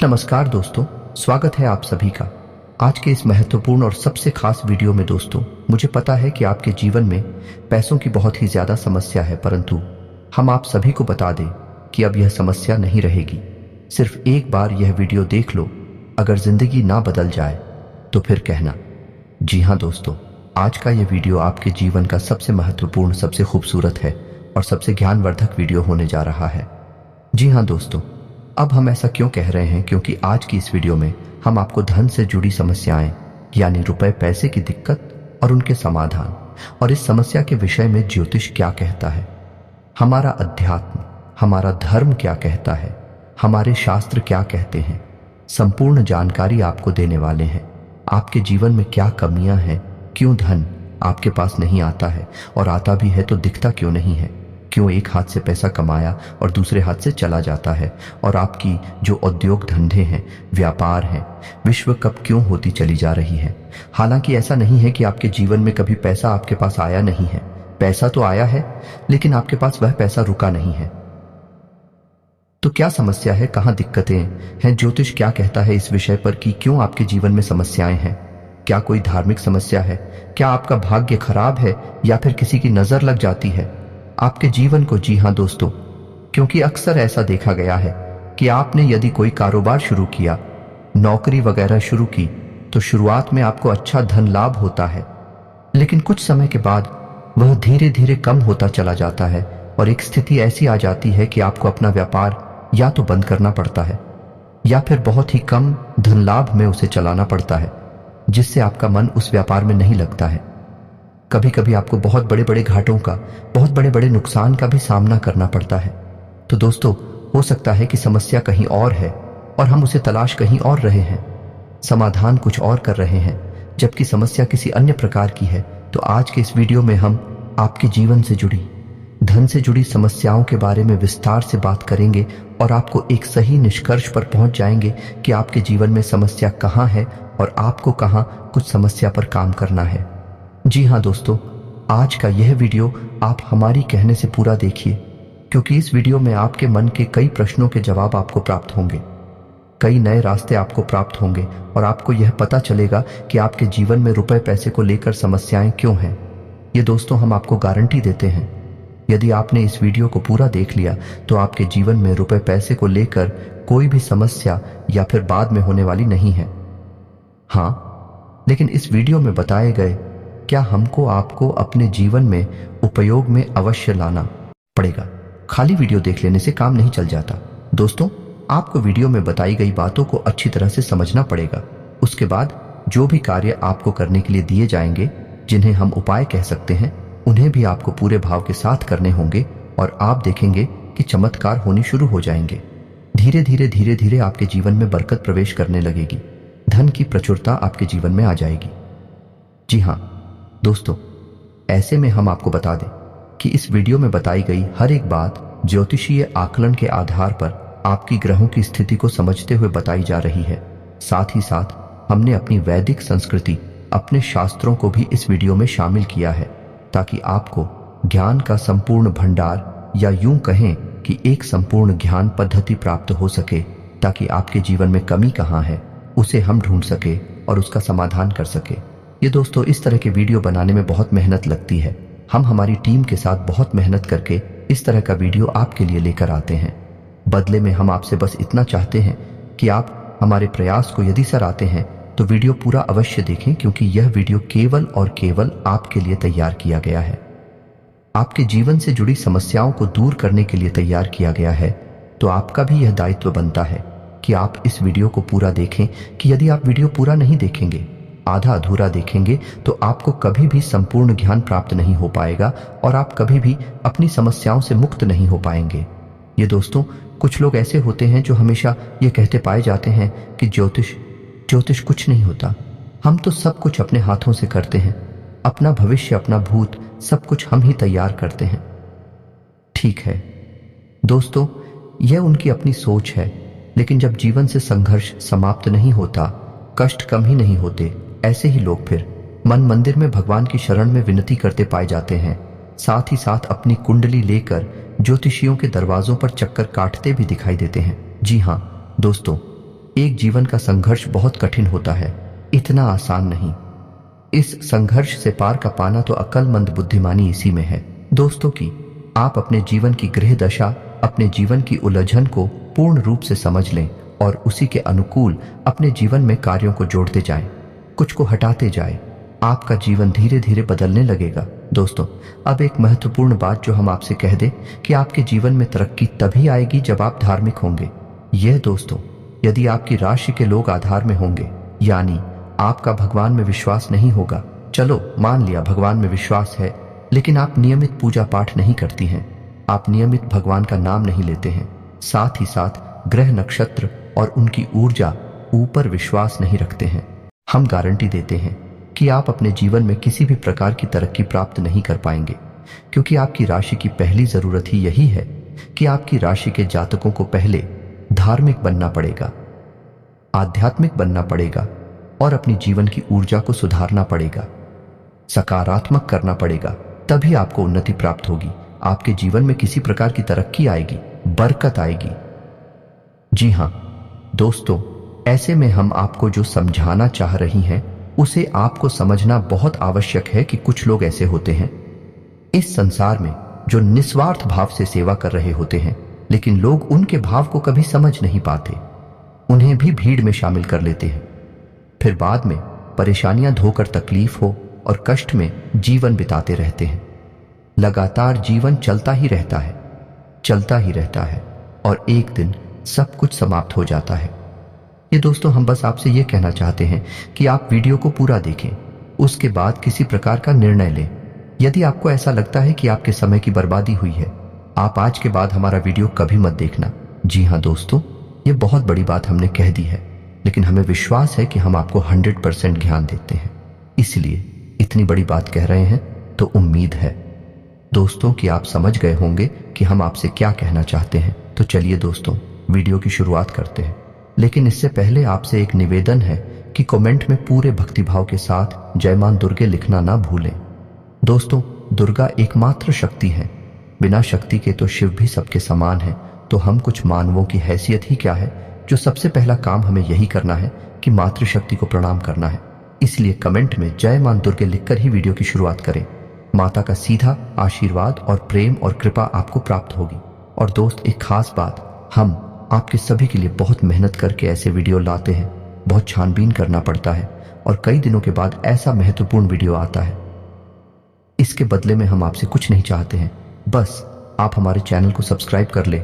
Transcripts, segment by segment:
नमस्कार दोस्तों, स्वागत है आप सभी का आज के इस महत्वपूर्ण और सबसे खास वीडियो में। दोस्तों, मुझे पता है कि आपके जीवन में पैसों की बहुत ही ज्यादा समस्या है, परंतु हम आप सभी को बता दें कि अब यह समस्या नहीं रहेगी। सिर्फ एक बार यह वीडियो देख लो, अगर जिंदगी ना बदल जाए तो फिर कहना। जी हाँ दोस्तों, आज का यह वीडियो आपके जीवन का सबसे महत्वपूर्ण, सबसे खूबसूरत है और सबसे ज्ञानवर्धक वीडियो होने जा रहा है। जी हाँ दोस्तों, अब हम ऐसा क्यों कह रहे हैं? क्योंकि आज की इस वीडियो में हम आपको धन से जुड़ी समस्याएं यानी रुपए पैसे की दिक्कत और उनके समाधान, और इस समस्या के विषय में ज्योतिष क्या कहता है, हमारा अध्यात्म, हमारा धर्म क्या कहता है, हमारे शास्त्र क्या कहते हैं, संपूर्ण जानकारी आपको देने वाले हैं। आपके जीवन में क्या कमियां हैं, क्यों धन आपके पास नहीं आता है, और आता भी है तो दिखता क्यों नहीं है, क्यों एक हाथ से पैसा कमाया और दूसरे हाथ से चला जाता है, और आपकी जो उद्योग धंधे हैं, व्यापार हैं, विश्व कप क्यों होती चली जा रही है। हालांकि ऐसा नहीं है कि आपके जीवन में कभी पैसा आपके पास आया नहीं है, पैसा तो आया है, लेकिन आपके पास वह पैसा रुका नहीं है। तो क्या समस्या है, कहां दिक्कतें हैं, ज्योतिष क्या कहता है इस विषय पर कि क्यों आपके जीवन में समस्याएं हैं? क्या कोई धार्मिक समस्या है? क्या आपका भाग्य खराब है, या फिर किसी की नजर लग जाती है आपके जीवन को? जी हाँ दोस्तों, क्योंकि अक्सर ऐसा देखा गया है कि आपने यदि कोई कारोबार शुरू किया, नौकरी वगैरह शुरू की, तो शुरुआत में आपको अच्छा धन लाभ होता है, लेकिन कुछ समय के बाद वह धीरे धीरे कम होता चला जाता है, और एक स्थिति ऐसी आ जाती है कि आपको अपना व्यापार या तो बंद करना पड़ता है या फिर बहुत ही कम धन लाभ में उसे चलाना पड़ता है, जिससे आपका मन उस व्यापार में नहीं लगता है। कभी कभी आपको बहुत बड़े बड़े घाटों का, बहुत बड़े बड़े नुकसान का भी सामना करना पड़ता है। तो दोस्तों, हो सकता है कि समस्या कहीं और है और हम उसे तलाश कहीं और रहे हैं, समाधान कुछ और कर रहे हैं, जबकि समस्या किसी अन्य प्रकार की है। तो आज के इस वीडियो में हम आपके जीवन से जुड़ी, धन से जुड़ी समस्याओं के बारे में विस्तार से बात करेंगे और आपको एक सही निष्कर्ष पर पहुंच जाएंगे कि आपके जीवन में समस्या कहां है और आपको कहां कुछ समस्या पर काम करना है। जी हाँ दोस्तों, आज का यह वीडियो आप हमारी कहने से पूरा देखिए, क्योंकि इस वीडियो में आपके मन के कई प्रश्नों के जवाब आपको प्राप्त होंगे, कई नए रास्ते आपको प्राप्त होंगे, और आपको यह पता चलेगा कि आपके जीवन में रुपए पैसे को लेकर समस्याएं क्यों हैं। ये दोस्तों, हम आपको गारंटी देते हैं, यदि आपने इस वीडियो को पूरा देख लिया तो आपके जीवन में रुपए पैसे को लेकर कोई भी समस्या या फिर बाद में होने वाली नहीं है। हाँ, लेकिन इस वीडियो में बताए गए क्या हमको आपको अपने जीवन में उपयोग में अवश्य लाना पड़ेगा। खाली वीडियो देख लेने से काम नहीं चल जाता दोस्तों, आपको वीडियो में बताई गई बातों को अच्छी तरह से समझना पड़ेगा। उसके बाद जो भी कार्य आपको करने के लिए दिए जाएंगे, जिन्हें हम उपाय कह सकते हैं, उन्हें भी आपको पूरे भाव के साथ करने होंगे, और आप देखेंगे कि चमत्कार होनी शुरू हो जाएंगे। धीरे धीरे आपके जीवन में बरकत प्रवेश करने लगेगी, धन की प्रचुरता आपके जीवन में आ जाएगी। जी हाँ दोस्तों, ऐसे में हम आपको बता दें कि इस वीडियो में बताई गई हर एक बात ज्योतिषीय आकलन के आधार पर आपकी ग्रहों की स्थिति को समझते हुए बताई जा रही है। साथ ही साथ हमने अपनी वैदिक संस्कृति, अपने शास्त्रों को भी इस वीडियो में शामिल किया है, ताकि आपको ज्ञान का संपूर्ण भंडार, या यूं कहें कि एक संपूर्ण ज्ञान पद्धति प्राप्त हो सके, ताकि आपके जीवन में कमी कहां है उसे हम ढूंढ सके और उसका समाधान कर सके। ये दोस्तों, इस तरह के वीडियो बनाने में बहुत मेहनत लगती है। हम हमारी टीम के साथ बहुत मेहनत करके इस तरह का वीडियो आपके लिए लेकर आते हैं। बदले में हम आपसे बस इतना चाहते हैं कि आप हमारे प्रयास को यदि सराहते हैं तो वीडियो पूरा अवश्य देखें, क्योंकि यह वीडियो केवल और केवल आपके लिए तैयार किया गया है, आपके जीवन से जुड़ी समस्याओं को दूर करने के लिए तैयार किया गया है। तो आपका भी यह दायित्व बनता है कि आप इस वीडियो को पूरा देखें, कि यदि आप वीडियो पूरा नहीं देखेंगे, आधा अधूरा देखेंगे, तो आपको कभी भी संपूर्ण ज्ञान प्राप्त नहीं हो पाएगा और आप कभी भी अपनी समस्याओं से मुक्त नहीं हो पाएंगे। ये दोस्तों, कुछ लोग ऐसे होते हैं जो हमेशा ये कहते पाए जाते हैं कि ज्योतिष कुछ नहीं होता, हम तो सब कुछ अपने हाथों से करते हैं, अपना भविष्य, अपना भूत, सब कुछ हम ही तैयार करते हैं। ठीक है दोस्तों, यह उनकी अपनी सोच है, लेकिन जब जीवन से संघर्ष समाप्त नहीं होता, कष्ट कम ही नहीं होते, ऐसे ही लोग फिर मन मंदिर में भगवान की शरण में विनती करते पाए जाते हैं। साथ ही साथ अपनी कुंडली लेकर ज्योतिषियों के दरवाजों पर चक्कर काटते भी दिखाई देते हैं। जी हाँ दोस्तों, एक जीवन का संघर्ष बहुत कठिन होता है, इतना आसान नहीं। इस संघर्ष से पार का पाना तो अक्लमंद बुद्धिमानी इसी में है दोस्तों की आप अपने जीवन की गृह दशा, अपने जीवन की उलझन को पूर्ण रूप से समझ लें और उसी के अनुकूल अपने जीवन में कार्यों को जोड़ते जाएं, कुछ को हटाते जाएं। आपका जीवन धीरे धीरे बदलने लगेगा दोस्तों। अब एक महत्वपूर्ण बात जो हम आपसे कह दें कि आपके जीवन में तरक्की तभी आएगी जब आप धार्मिक होंगे। यह दोस्तों, यदि आपकी राशि के लोग आधार में होंगे, यानी आपका भगवान में विश्वास नहीं होगा, चलो मान लिया भगवान में विश्वास है, लेकिन आप नियमित पूजा पाठ नहीं करती हैं, आप नियमित भगवान का नाम नहीं लेते हैं, साथ ही साथ ग्रह नक्षत्र और उनकी ऊर्जा ऊपर विश्वास नहीं रखते हैं, हम गारंटी देते हैं कि आप अपने जीवन में किसी भी प्रकार की तरक्की प्राप्त नहीं कर पाएंगे, क्योंकि आपकी राशि की पहली जरूरत ही यही है कि आपकी राशि के जातकों को पहले धार्मिक बनना पड़ेगा, आध्यात्मिक बनना पड़ेगा और अपनी जीवन की ऊर्जा को सुधारना पड़ेगा, सकारात्मक करना पड़ेगा, तभी आपको उन्नति प्राप्त होगी, आपके जीवन में किसी प्रकार की तरक्की आएगी, बरकत आएगी। जी हां दोस्तों, ऐसे में हम आपको जो समझाना चाह रही हैं उसे आपको समझना बहुत आवश्यक है कि कुछ लोग ऐसे होते हैं इस संसार में जो निस्वार्थ भाव से सेवा कर रहे होते हैं, लेकिन लोग उनके भाव को कभी समझ नहीं पाते, उन्हें भी भीड़ में शामिल कर लेते हैं, फिर बाद में परेशानियां धोकर तकलीफ हो और कष्ट में जीवन बिताते रहते हैं। लगातार जीवन चलता ही रहता है, चलता ही रहता है और एक दिन सब कुछ समाप्त हो जाता है। ये दोस्तों, हम बस आपसे ये कहना चाहते हैं कि आप वीडियो को पूरा देखें, उसके बाद किसी प्रकार का निर्णय लें। यदि आपको ऐसा लगता है कि आपके समय की बर्बादी हुई है, आप आज के बाद हमारा वीडियो कभी मत देखना। जी हाँ दोस्तों, ये बहुत बड़ी बात हमने कह दी है, लेकिन हमें विश्वास है कि हम आपको 100% ज्ञान देते हैं, इसलिए इतनी बड़ी बात कह रहे हैं, तो उम्मीद है दोस्तों कि आप समझ गए होंगे कि हम आपसे क्या कहना चाहते हैं। तो चलिए दोस्तों, वीडियो की शुरुआत करते हैं, लेकिन इससे पहले आपसे एक निवेदन है कि कमेंट में पूरे भक्तिभाव के साथ जय मां दुर्गे लिखना ना भूलें। दोस्तों, दुर्गा एकमात्र शक्ति है, बिना शक्ति के तो शिव भी सबके समान है, तो हम कुछ मानवों की हैसियत ही क्या है, जो सबसे पहला काम हमें यही करना है कि मातृशक्ति को प्रणाम करना है। इसलिए कमेंट में जय मां दुर्गे लिखकर ही वीडियो की शुरुआत करें। माता का सीधा आशीर्वाद और प्रेम और कृपा आपको प्राप्त होगी। और दोस्त, एक खास बात, हम आपके सभी के लिए बहुत मेहनत करके ऐसे वीडियो लाते हैं, बहुत छानबीन करना पड़ता है और कई दिनों के बाद ऐसा महत्वपूर्ण वीडियो आता है। इसके बदले में हम आपसे कुछ नहीं चाहते हैं, बस आप हमारे चैनल को सब्सक्राइब कर ले,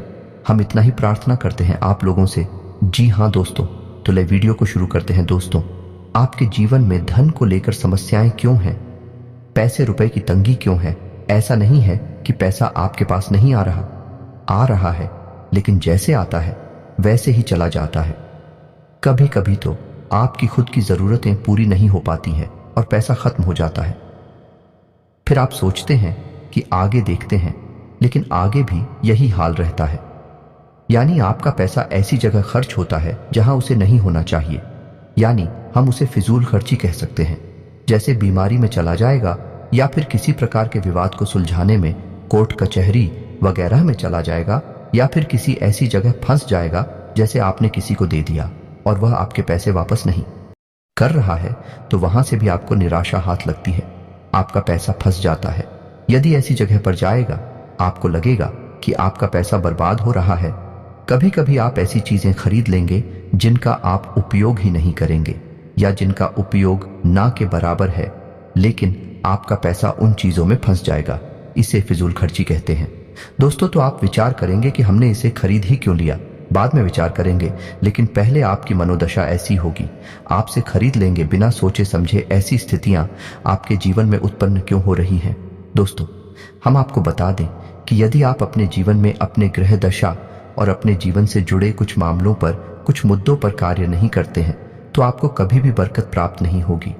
हम इतना ही प्रार्थना करते हैं आप लोगों से। जी हाँ दोस्तों, तो ले वीडियो को शुरू करते हैं। दोस्तों, आपके जीवन में धन को लेकर समस्याएं क्यों हैं, पैसे रुपए की तंगी क्यों है? ऐसा नहीं है कि पैसा आपके पास नहीं आ रहा है, लेकिन जैसे आता है वैसे ही चला जाता है। कभी कभी तो आपकी खुद की जरूरतें पूरी नहीं हो पाती हैं और पैसा खत्म हो जाता है। फिर आप सोचते हैं कि आगे देखते हैं, लेकिन आगे भी यही हाल रहता है, यानी आपका पैसा ऐसी जगह खर्च होता है जहां उसे नहीं होना चाहिए, यानी हम उसे फिजूल खर्ची कह सकते हैं। जैसे बीमारी में चला जाएगा या फिर किसी प्रकार के विवाद को सुलझाने में कोर्ट कचहरी वगैरह में चला जाएगा, या फिर किसी ऐसी जगह फंस जाएगा जैसे आपने किसी को दे दिया और वह आपके पैसे वापस नहीं कर रहा है, तो वहां से भी आपको निराशा हाथ लगती है, आपका पैसा फंस जाता है। यदि ऐसी जगह पर जाएगा, आपको लगेगा कि आपका पैसा बर्बाद हो रहा है। कभी कभी आप ऐसी चीजें खरीद लेंगे जिनका आप उपयोग ही नहीं करेंगे या जिनका उपयोग ना के बराबर है, लेकिन आपका पैसा उन चीजों में फंस जाएगा। इसे फिजूल खर्ची कहते हैं। दोस्तों, तो आप विचार करेंगे कि हमने इसे खरीद ही क्यों लिया, बाद में विचार करेंगे, लेकिन पहले आपकी मनोदशा ऐसी होगी, आपसे खरीद लेंगे बिना सोचे समझे। ऐसी स्थितियां आपके जीवन में उत्पन्न क्यों हो रही हैं? दोस्तों, हम आपको बता दें कि यदि आप अपने जीवन में अपने ग्रह दशा और अपने जीवन से जुड़े कुछ मामलों पर, कुछ मुद्दों पर कार्य नहीं करते हैं, तो आपको कभी भी बरकत प्राप्त नहीं होगी।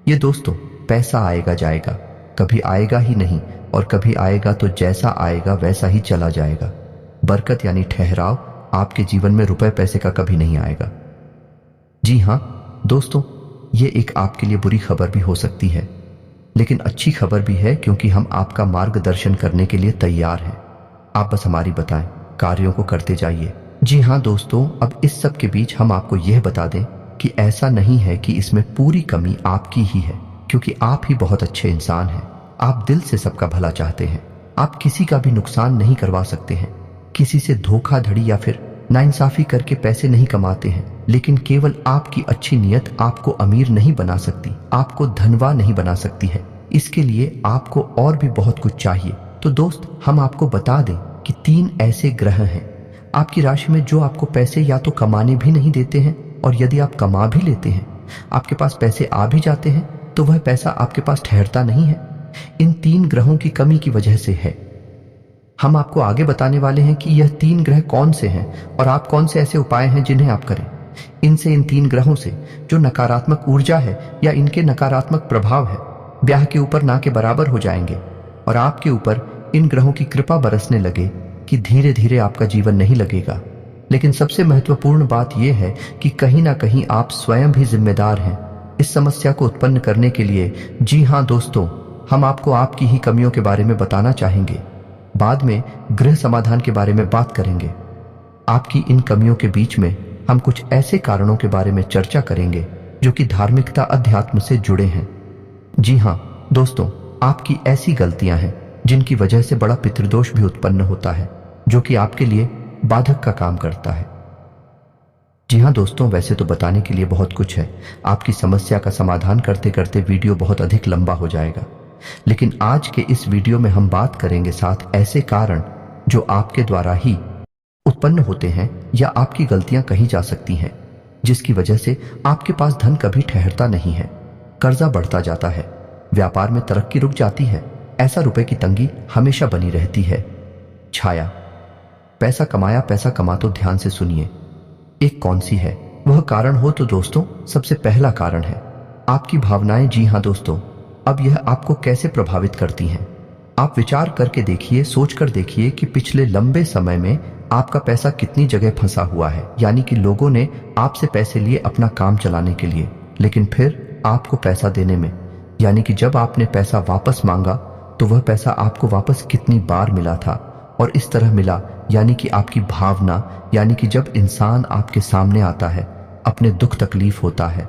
ये दोस्तों, पैसा आएगा जाएगा, कभी आएगा ही नहीं, और कभी आएगा तो जैसा आएगा वैसा ही चला जाएगा। बरकत यानी ठहराव आपके जीवन में रुपए पैसे का कभी नहीं आएगा। जी हां दोस्तों, ये एक आपके लिए बुरी खबर भी हो सकती है, लेकिन अच्छी खबर भी है, क्योंकि हम आपका मार्गदर्शन करने के लिए तैयार हैं। आप बस हमारी बताएं, कार्यों को करते जाइए, जी हाँ दोस्तों, अब इस सब के बीच हम आपको यह बता दें कि ऐसा नहीं है कि इसमें पूरी कमी आपकी ही है, क्योंकि आप ही बहुत अच्छे इंसान हैं। आप दिल से सबका भला चाहते हैं। आप किसी का भी नुकसान नहीं करवा सकते हैं। किसी से धोखाधड़ी या फिर नाइंसाफी करके पैसे नहीं कमाते हैं। लेकिन केवल आपकी अच्छी नीयत आपको अमीर नहीं बना सकती, आपको धनवान नहीं बना सकती है। इसके लिए आपको और भी बहुत कुछ चाहिए। तो दोस्त, हम आपको बता दें कि 3 ऐसे ग्रह हैं आपकी राशि में जो आपको पैसे या तो कमाने भी नहीं देते हैं, और यदि आप कमा भी लेते हैं, आपके पास पैसे आ भी जाते हैं, तो वह पैसा आपके पास ठहरता नहीं है। इन 3 ग्रहों की कमी की वजह से है। हम आपको आगे बताने वाले हैं कि यह 3 ग्रह कौन से हैं और आप कौन से ऐसे उपाय हैं जिन्हें आप करें। इनसे, इन 3 ग्रहों से जो नकारात्मक ऊर्जा है या इनके नकारात्मक प्रभाव है, ब्याह के ऊपर ना के बराबर हो जाएंगे और आपके ऊपर इन ग्रहों की कृपा बरसने लगे कि धीरे धीरे आपका जीवन नहीं लगेगा। लेकिन सबसे महत्वपूर्ण बात यह है कि कहीं ना कहीं आप स्वयं भी जिम्मेदार हैं इस समस्या को उत्पन्न करने के लिए। जी हाँ दोस्तों, हम आपको आपकी ही कमियों के बारे में बताना चाहेंगे। बाद में गृह समाधान के बारे में बात करेंगे। आपकी इन कमियों के बीच में हम कुछ ऐसे कारणों के बारे में चर्चा करेंगे जो कि धार्मिकता, अध्यात्म से जुड़े हैं। जी हाँ दोस्तों, आपकी ऐसी गलतियां हैं जिनकी वजह से बड़ा पितृदोष भी उत्पन्न होता है, जो कि आपके लिए बाधक का काम करता है। जी हाँ दोस्तों, वैसे तो बताने के लिए बहुत कुछ है। आपकी समस्या का समाधान करते करते वीडियो बहुत अधिक लंबा हो जाएगा, लेकिन आज के इस वीडियो में हम बात करेंगे 7 ऐसे कारण जो आपके द्वारा ही उत्पन्न होते हैं या आपकी गलतियां कही जा सकती हैं, जिसकी वजह से आपके पास धन कभी ठहरता नहीं है, कर्जा बढ़ता जाता है, व्यापार में तरक्की रुक जाती है, ऐसा रुपए की तंगी हमेशा बनी रहती है। छाया, पैसा कमाया, पैसा कमा तो ध्यान से सुनिए, एक कौन सी है वह कारण हो तो दोस्तों, सबसे पहला कारण है आपकी भावनाएं। जी हाँ दोस्तों, अब यह आपको कैसे प्रभावित करती हैं? आप विचार करके देखिए, सोच कर देखिए कि पिछले लंबे समय में आपका पैसा कितनी जगह फंसा हुआ है। यानी कि लोगों ने आपसे पैसे लिए अपना काम चलाने के लिए, लेकिन फिर आपको पैसा देने में, यानी कि जब आपने पैसा वापस मांगा तो वह पैसा आपको वापस कितनी बार मिला था और इस तरह मिला। यानी कि आपकी भावना, यानी कि जब इंसान आपके सामने आता है, अपने दुख तकलीफ होता है,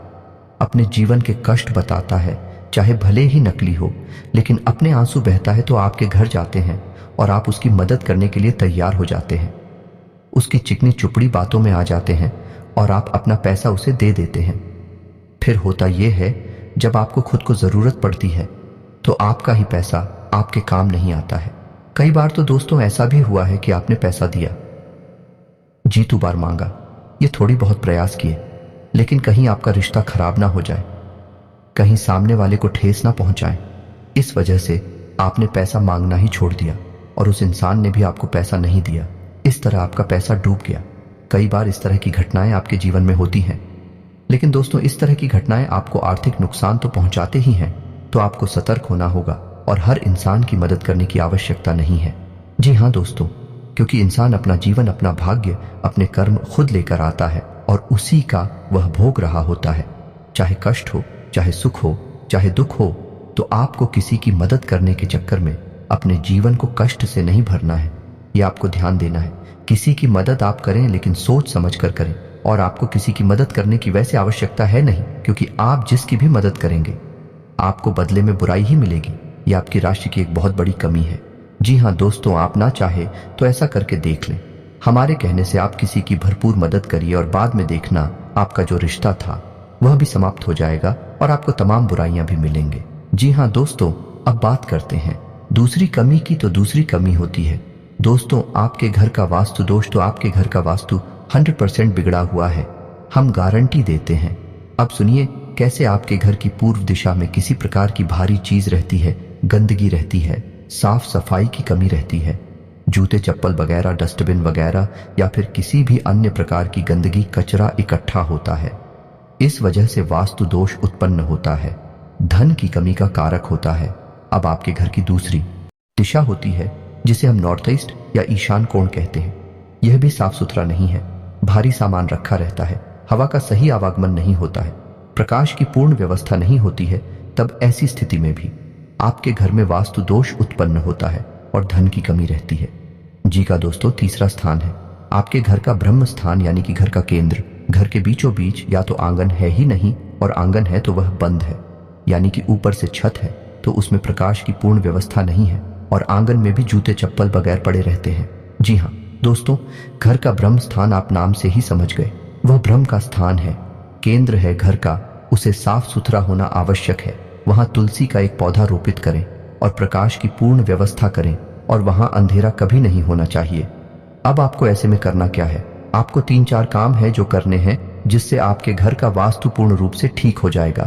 अपने जीवन के कष्ट बताता है, चाहे भले ही नकली हो, लेकिन अपने आंसू बहता है, तो आपके घर जाते हैं और आप उसकी मदद करने के लिए तैयार हो जाते हैं। उसकी चिकनी चुपड़ी बातों में आ जाते हैं और आप अपना पैसा उसे दे देते हैं। फिर होता यह है, जब आपको खुद को जरूरत पड़ती है तो आपका ही पैसा आपके काम नहीं आता है। कई बार तो दोस्तों ऐसा भी हुआ है कि आपने पैसा दिया, जी 2 बार मांगा, ये थोड़ी बहुत प्रयास किए, लेकिन कहीं आपका रिश्ता खराब ना हो जाए, कहीं सामने वाले को ठेस ना पहुंचाए, इस वजह से आपने पैसा मांगना ही छोड़ दिया और उस इंसान ने भी आपको पैसा नहीं दिया। इस तरह आपका पैसा डूब गया। कई बार इस तरह की घटनाएं आपके जीवन में होती हैं। लेकिन दोस्तों, इस तरह की घटनाएं आपको आर्थिक नुकसान तो पहुंचाते ही हैं, तो आपको सतर्क होना होगा और हर इंसान की मदद करने की आवश्यकता नहीं है। जी हाँ दोस्तों, क्योंकि इंसान अपना जीवन, अपना भाग्य, अपने कर्म खुद लेकर आता है और उसी का वह भोग रहा होता है। चाहे कष्ट हो, चाहे सुख हो, चाहे दुख हो, तो आपको किसी की मदद करने के चक्कर में अपने जीवन को कष्ट से नहीं भरना है। यह आपको ध्यान देना है। किसी की मदद आप करें, लेकिन सोच समझ कर करें। और आपको किसी की मदद करने की वैसे आवश्यकता है नहीं, क्योंकि आप जिसकी भी मदद करेंगे आपको बदले में बुराई ही मिलेगी। यह आपकी राशि की एक बहुत बड़ी कमी है। जी हाँ दोस्तों, आप ना चाहे तो ऐसा करके देख लें। हमारे कहने से आप किसी की भरपूर मदद करिए और बाद में देखना आपका जो रिश्ता था वह भी समाप्त हो जाएगा और आपको तमाम बुराइयां भी मिलेंगे। जी हाँ दोस्तों, अब बात करते हैं दूसरी कमी की। तो दूसरी कमी होती है दोस्तों आपके घर का वास्तु दोष। तो आपके घर का वास्तु 100% बिगड़ा हुआ है, हम गारंटी देते हैं। अब सुनिए कैसे आपके घर की पूर्व दिशा में किसी प्रकार की भारी चीज रहती है, गंदगी रहती है, साफ सफाई की कमी रहती है, जूते चप्पल वगैरह, डस्टबिन वगैरह या फिर किसी भी अन्य प्रकार की गंदगी, कचरा इकट्ठा होता है। इस वजह से वास्तु दोष उत्पन्न होता है, धन की कमी का कारक होता है। अब आपके घर की दूसरी दिशा होती है जिसे हम नॉर्थ ईस्ट या ईशान कोण कहते हैं। यह भी साफ सुथरा नहीं है, भारी सामान रखा रहता है, हवा का सही आवागमन नहीं होता है, प्रकाश की पूर्ण व्यवस्था नहीं होती है। तब ऐसी स्थिति में भी आपके घर में वास्तु दोष उत्पन्न होता है और धन की कमी रहती है। जी का दोस्तों तीसरा स्थान है आपके घर का ब्रह्म स्थान यानी कि घर का केंद्र, घर के बीचों बीच या तो आंगन है ही नहीं, और आंगन है तो वह बंद है, यानी कि ऊपर से छत है तो उसमें प्रकाश की पूर्ण व्यवस्था नहीं है, और आंगन में भी जूते चप्पल बगैर पड़े रहते हैं। जी हाँ दोस्तों, घर का ब्रह्म स्थान आप नाम से ही समझ गए, वह ब्रह्म का स्थान है, केंद्र है घर का, उसे साफ सुथरा होना आवश्यक है। वहां तुलसी का एक पौधा रोपित करें और प्रकाश की पूर्ण व्यवस्था करें, और वहां अंधेरा कभी नहीं होना चाहिए। अब आपको ऐसे में करना क्या है? आपको 3-4 काम है जो करने हैं, जिससे आपके घर का वास्तु पूर्ण रूप से ठीक हो जाएगा।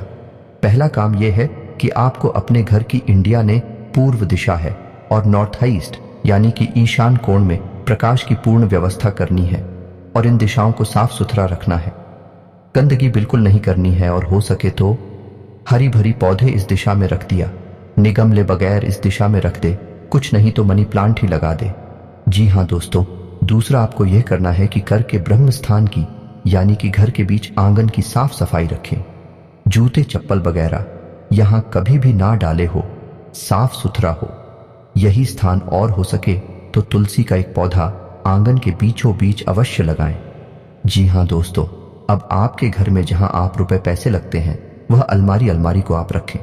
पहला काम यह है कि आपको अपने घर की इंडिया ने पूर्व दिशा है और नॉर्थ ईस्ट यानी कि ईशान कोण में प्रकाश की पूर्ण व्यवस्था करनी है, और इन दिशाओं को साफ सुथरा रखना है। गंदगी बिल्कुल नहीं करनी है, और हो सके तो हरी भरी पौधे इस दिशा में रख दिया, निगमले बगैर इस दिशा में रख दे, कुछ नहीं तो मनी प्लांट ही लगा दे। जी हाँ दोस्तों, दूसरा आपको यह करना है कि घर के ब्रह्म स्थान की यानी कि घर के बीच आंगन की साफ सफाई रखें। जूते चप्पल वगैरह यहां कभी भी ना डाले हो, साफ सुथरा हो यही स्थान, और हो सके तो तुलसी का एक पौधा आंगन के बीचों बीच अवश्य लगाएं। जी हाँ दोस्तों, अब आपके घर में जहां आप रुपए पैसे लगते हैं वह अलमारी को आप रखें।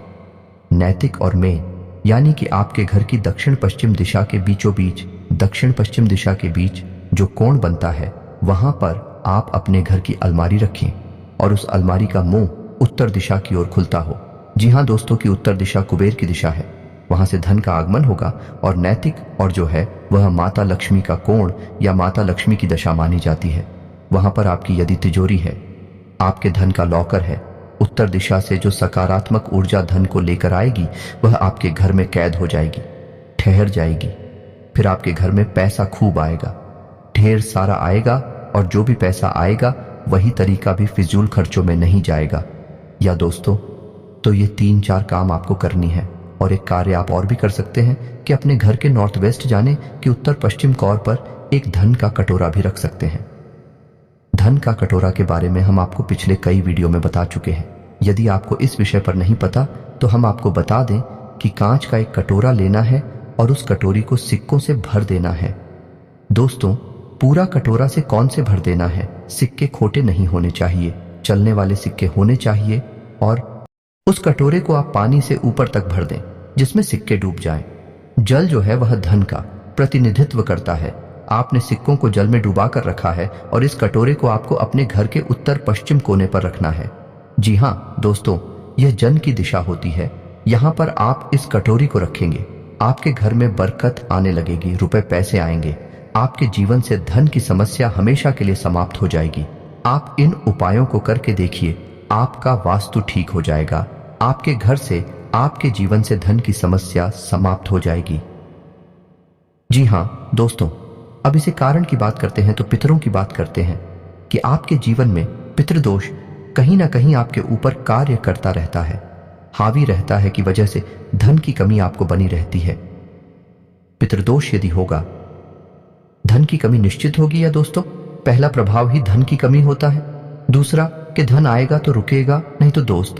नैतिक और मेन यानी कि आपके घर की दक्षिण पश्चिम दिशा के बीचों बीच, दक्षिण पश्चिम दिशा के बीच जो कोण बनता है वहां पर आप अपने घर की अलमारी रखें, और उस अलमारी का मुंह उत्तर दिशा की ओर खुलता हो। जी हाँ दोस्तों, की उत्तर दिशा कुबेर की दिशा है, वहां से धन का आगमन होगा, और नैतिक और जो है वह माता लक्ष्मी का कोण या माता लक्ष्मी की दशा मानी जाती है। वहां पर आपकी यदि तिजोरी है, आपके धन का लॉकर है, उत्तर दिशा से जो सकारात्मक ऊर्जा धन को लेकर आएगी वह आपके घर में कैद हो जाएगी, ठहर जाएगी। फिर आपके घर में पैसा खूब आएगा, ढेर सारा आएगा, और जो भी पैसा आएगा वही तरीका भी फिजूल खर्चों में नहीं जाएगा। या दोस्तों, तो ये 3-4 काम आपको करनी है, और एक कार्य आप और भी कर सकते हैं कि अपने घर के नॉर्थ वेस्ट जाने कि उत्तर पश्चिम कोण पर एक धन का कटोरा भी रख सकते हैं। धन का कटोरा के बारे में हम आपको पिछले कई वीडियो में बता चुके हैं। यदि आपको इस विषय पर नहीं पता तो हम आपको बता दें कि कांच का एक कटोरा लेना है और उस कटोरी को सिक्कों से भर देना है। दोस्तों, पूरा कटोरा से कौन से भर देना है? सिक्के खोटे नहीं होने चाहिए, चलने वाले सिक्के होने चाहिए, और उस कटोरे को आप पानी से ऊपर तक भर दें जिसमें सिक्के डूब जाएं। जल जो है वह धन का प्रतिनिधित्व करता है। आपने सिक्कों को जल में डुबा कर रखा है, और इस कटोरे को आपको अपने घर के उत्तर पश्चिम कोने पर रखना है। जी हाँ दोस्तों, यह जन की दिशा होती है। यहाँ पर आप इस कटोरी को रखेंगे, आपके घर में बरकत आने लगेगी, रुपए पैसे आएंगे, आपके जीवन से धन की समस्या हमेशा के लिए समाप्त हो जाएगी। आप इन उपायों को करके देखिए, आपका वास्तु ठीक हो जाएगा, आपके घर से, आपके जीवन से धन की समस्या समाप्त हो जाएगी। जी हाँ दोस्तों, अब इसे कारण की बात करते हैं तो पितरों की बात करते हैं कि आपके जीवन में पितृदोष कहीं ना कहीं आपके ऊपर कार्य करता रहता है, हावी रहता है, की वजह से धन की कमी आपको बनी रहती है। पितृदोष यदि होगा, धन की कमी निश्चित होगी। या दोस्तों, पहला प्रभाव ही धन की कमी होता है, दूसरा कि धन आएगा तो रुकेगा नहीं। तो दोस्त,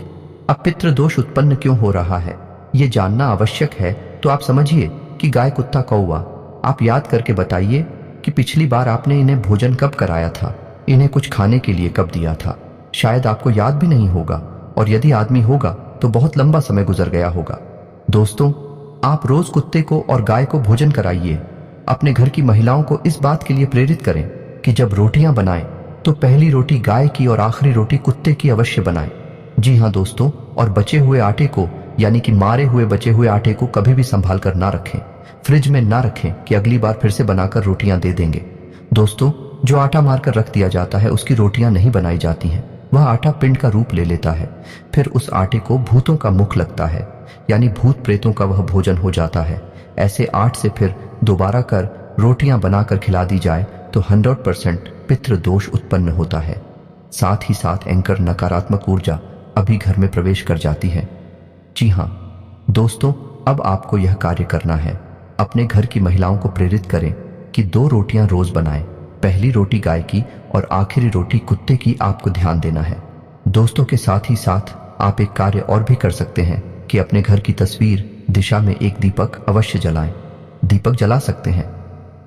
अब पितृदोष उत्पन्न क्यों हो रहा है ये जानना आवश्यक है। तो आप समझिए कि गाय, कुत्ता, कौवा, आप याद करके बताइए कि पिछली बार आपने इन्हें भोजन कब कराया था, इन्हें कुछ खाने के लिए कब दिया था। शायद आपको याद भी नहीं होगा, और यदि आदमी होगा तो बहुत लंबा समय गुजर गया होगा। दोस्तों, आप रोज कुत्ते को और गाय को भोजन कराइए। अपने घर की महिलाओं को इस बात के लिए प्रेरित करें कि जब रोटियां बनाएं तो पहली रोटी गाय की और आखिरी रोटी कुत्ते की अवश्य बनाएं। जी हाँ दोस्तों, और बचे हुए आटे को यानी कि मारे हुए बचे हुए आटे को कभी भी संभाल कर ना रखें, फ्रिज में ना रखें कि अगली बार फिर से बनाकर रोटियां दे देंगे। दोस्तों, जो आटा मारकर रख दिया जाता है उसकी रोटियां नहीं बनाई जाती हैं, वह आटा पिंड का रूप ले लेता है। फिर उस आटे को भूतों का मुख लगता है, यानी भूत प्रेतों का वह भोजन हो जाता है। ऐसे आट से फिर दोबारा कर रोटियां बनाकर खिला दी जाए तो 100% पितृदोष उत्पन्न होता है। साथ ही साथ एंकर नकारात्मक ऊर्जा अभी घर में प्रवेश कर जाती है। जी हाँ दोस्तों, अब आपको यह कार्य करना है, अपने घर की महिलाओं को प्रेरित करें कि 2 रोटियां रोज बनाएं। पहली रोटी गाय की और आखिरी रोटी कुत्ते की आपको ध्यान देना है। दोस्तों के साथ ही साथ आप एक कार्य और भी कर सकते हैं कि अपने घर की तस्वीर दिशा में एक दीपक अवश्य जलाएं। दीपक जला सकते हैं,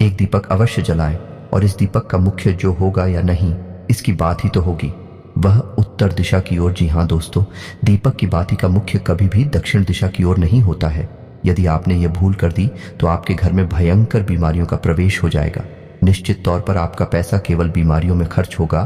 एक दीपक अवश्य जलाएं और इस दीपक का मुख्य जो होगा या नहीं, इसकी बात ही तो होगी, वह उत्तर दिशा की ओर। जी हाँ दोस्तों, दीपक की बाती का मुख्य कभी भी दक्षिण दिशा की ओर नहीं होता है। यदि आपने ये भूल कर दी तो आपके घर में भयंकर बीमारियों का प्रवेश हो जाएगा। निश्चित तौर पर आपका पैसा केवल बीमारियों में खर्च होगा।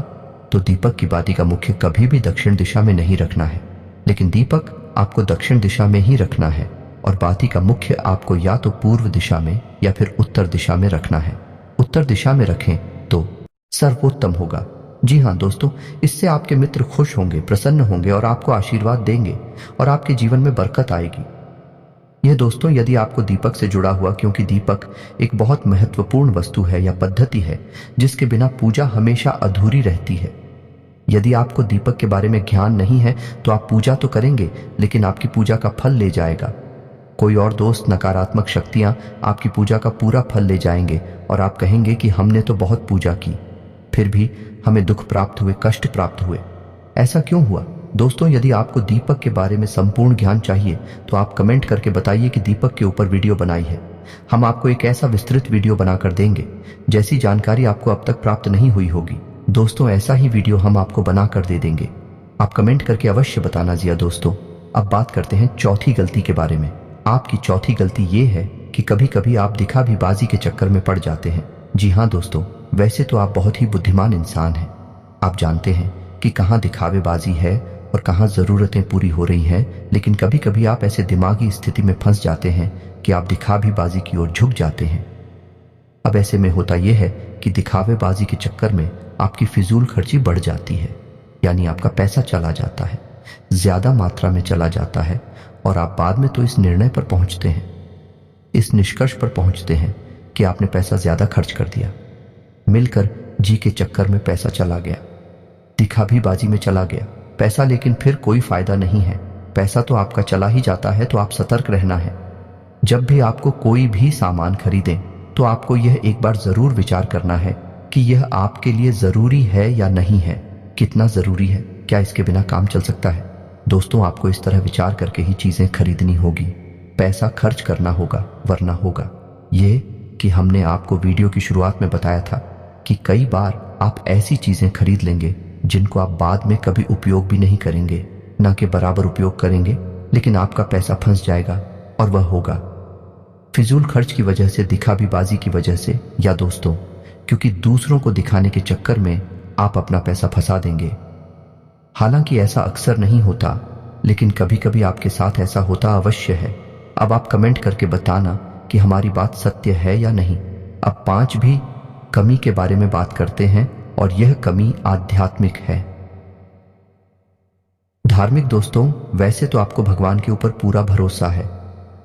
तो दीपक की बाती का मुख्य कभी भी दक्षिण दिशा में नहीं रखना है, लेकिन दीपक आपको दक्षिण दिशा में ही रखना है और बाती का मुख्य आपको या तो पूर्व दिशा में या फिर उत्तर दिशा में रखना है। उत्तर दिशा में रखें तो सर्वोत्तम होगा। जी हाँ दोस्तों, इससे आपके मित्र खुश होंगे, प्रसन्न होंगे और आपको आशीर्वाद देंगे और आपके जीवन में बरकत आएगी। यह दोस्तों यदि आपको दीपक से जुड़ा हुआ, क्योंकि दीपक एक बहुत महत्वपूर्ण वस्तु है या पद्धति है जिसके बिना पूजा हमेशा अधूरी रहती है। यदि आपको दीपक के बारे में ज्ञान नहीं है तो आप पूजा तो करेंगे लेकिन आपकी पूजा का फल ले जाएगा कोई और दोस्त। नकारात्मक शक्तियां आपकी पूजा का पूरा फल ले जाएंगे और आप कहेंगे कि हमने तो बहुत पूजा की, फिर भी हमें दुख प्राप्त हुए, कष्ट प्राप्त हुए। ऐसा क्यों हुआ? दोस्तों, यदि आपको दीपक के बारे में संपूर्ण ज्ञान चाहिए तो आप कमेंट करके बताइए कि दीपक के ऊपर वीडियो बनाई है। हम आपको एक ऐसा विस्तृत वीडियो बनाकर देंगे जैसी जानकारी आपको अब तक प्राप्त नहीं हुई होगी। दोस्तों, ऐसा ही वीडियो हम आपको बनाकर दे देंगे। आप कमेंट करके अवश्य बताना। जी दोस्तों, अब बात करते हैं चौथी गलती के बारे में। आपकी चौथी गलती ये है कि कभी कभी आप दिखावीबाजी के चक्कर में पड़ जाते हैं। जी हाँ दोस्तों, वैसे तो आप बहुत ही बुद्धिमान इंसान हैं। आप जानते हैं कि कहाँ दिखावेबाजी है और कहाँ जरूरतें पूरी हो रही हैं, लेकिन कभी कभी आप ऐसे दिमागी स्थिति में फंस जाते हैं कि आप दिखावेबाजी की ओर झुक जाते हैं। अब ऐसे में होता यह है कि दिखावेबाजी के चक्कर में आपकी फिजूल खर्ची बढ़ जाती है, यानी आपका पैसा चला जाता है, ज्यादा मात्रा में चला जाता है और आप बाद में तो इस निर्णय पर पहुंचते हैं, इस निष्कर्ष पर पहुंचते हैं कि आपने पैसा ज्यादा खर्च कर दिया। मिलकर जी के चक्कर में पैसा चला गया, दिखावीबाजी में चला गया पैसा, लेकिन फिर कोई फायदा नहीं है। पैसा तो आपका चला ही जाता है, तो आप सतर्क रहना है। जब भी आपको कोई भी सामान खरीदें तो आपको यह एक बार जरूर विचार करना है कि यह आपके लिए जरूरी है या नहीं है, कितना जरूरी है, क्या इसके बिना काम चल सकता है। दोस्तों, आपको इस तरह विचार करके ही चीजें खरीदनी होगी, पैसा खर्च करना होगा, वरना होगा ये कि हमने आपको वीडियो की शुरुआत में बताया था कि कई बार आप ऐसी चीजें खरीद लेंगे जिनको आप बाद में कभी उपयोग भी नहीं करेंगे, ना के बराबर उपयोग करेंगे, लेकिन आपका पैसा फंस जाएगा और वह होगा फिजूल खर्च की वजह से, दिखावीबाजी की वजह से, या दोस्तों क्योंकि दूसरों को दिखाने के चक्कर में आप अपना पैसा फंसा देंगे। हालांकि ऐसा अक्सर नहीं होता, लेकिन कभी कभी आपके साथ ऐसा होता अवश्य है। अब आप कमेंट करके बताना कि हमारी बात सत्य है या नहीं। अब 5 भी कमी के बारे में बात करते हैं और यह कमी आध्यात्मिक है, धार्मिक। दोस्तों, वैसे तो आपको भगवान के ऊपर पूरा भरोसा है,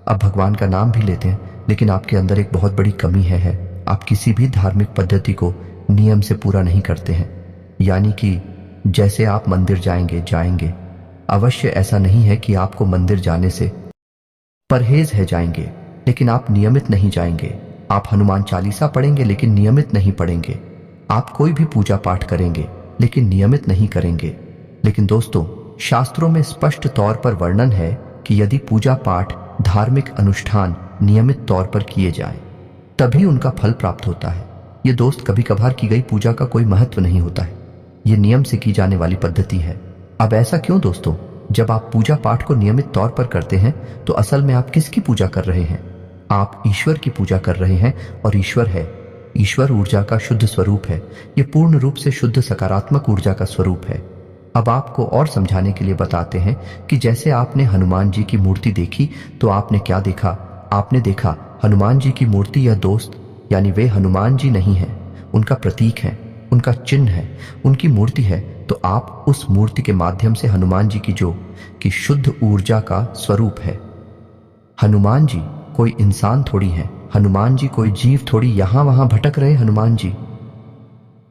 अब भगवान का नाम भी लेते हैं, लेकिन आपके अंदर एक बहुत बड़ी कमी है। आप किसी भी धार्मिक पद्धति को नियम से पूरा नहीं करते हैं, यानी कि जैसे आप मंदिर जाएंगे अवश्य ऐसा नहीं है कि आपको मंदिर जाने से परहेज है जाएंगे, लेकिन आप नियमित नहीं जाएंगे। आप हनुमान चालीसा पढ़ेंगे लेकिन नियमित नहीं पढ़ेंगे। आप कोई भी पूजा पाठ करेंगे लेकिन नियमित नहीं करेंगे। लेकिन दोस्तों, शास्त्रों में स्पष्ट तौर पर वर्णन है कि यदि पूजा पाठ, धार्मिक अनुष्ठान नियमित तौर पर किए जाएं, तभी उनका फल प्राप्त होता है। ये दोस्त, कभी कभार की गई पूजा का कोई महत्व नहीं होता है, ये नियम से की जाने वाली पद्धति है। अब ऐसा क्यों दोस्तों? जब आप पूजा पाठ को नियमित तौर पर करते हैं तो असल में आप किसकी पूजा कर रहे हैं? आप ईश्वर की पूजा कर रहे हैं, और ईश्वर है, ईश्वर ऊर्जा का शुद्ध स्वरूप है। ये पूर्ण रूप से शुद्ध सकारात्मक ऊर्जा का स्वरूप है। अब आपको और समझाने के लिए बताते हैं कि जैसे आपने हनुमान जी की मूर्ति देखी तो आपने क्या देखा? आपने देखा हनुमान जी की मूर्ति, या दोस्त, यानी वे हनुमान जी नहीं है, उनका प्रतीक है, उनका चिन्ह है, उनकी मूर्ति है। तो आप उस मूर्ति के माध्यम से हनुमान जी की जो कि शुद्ध ऊर्जा का स्वरूप है। हनुमान जी कोई इंसान थोड़ी है, हनुमान जी कोई जीव थोड़ी यहां वहां भटक रहे हनुमान जी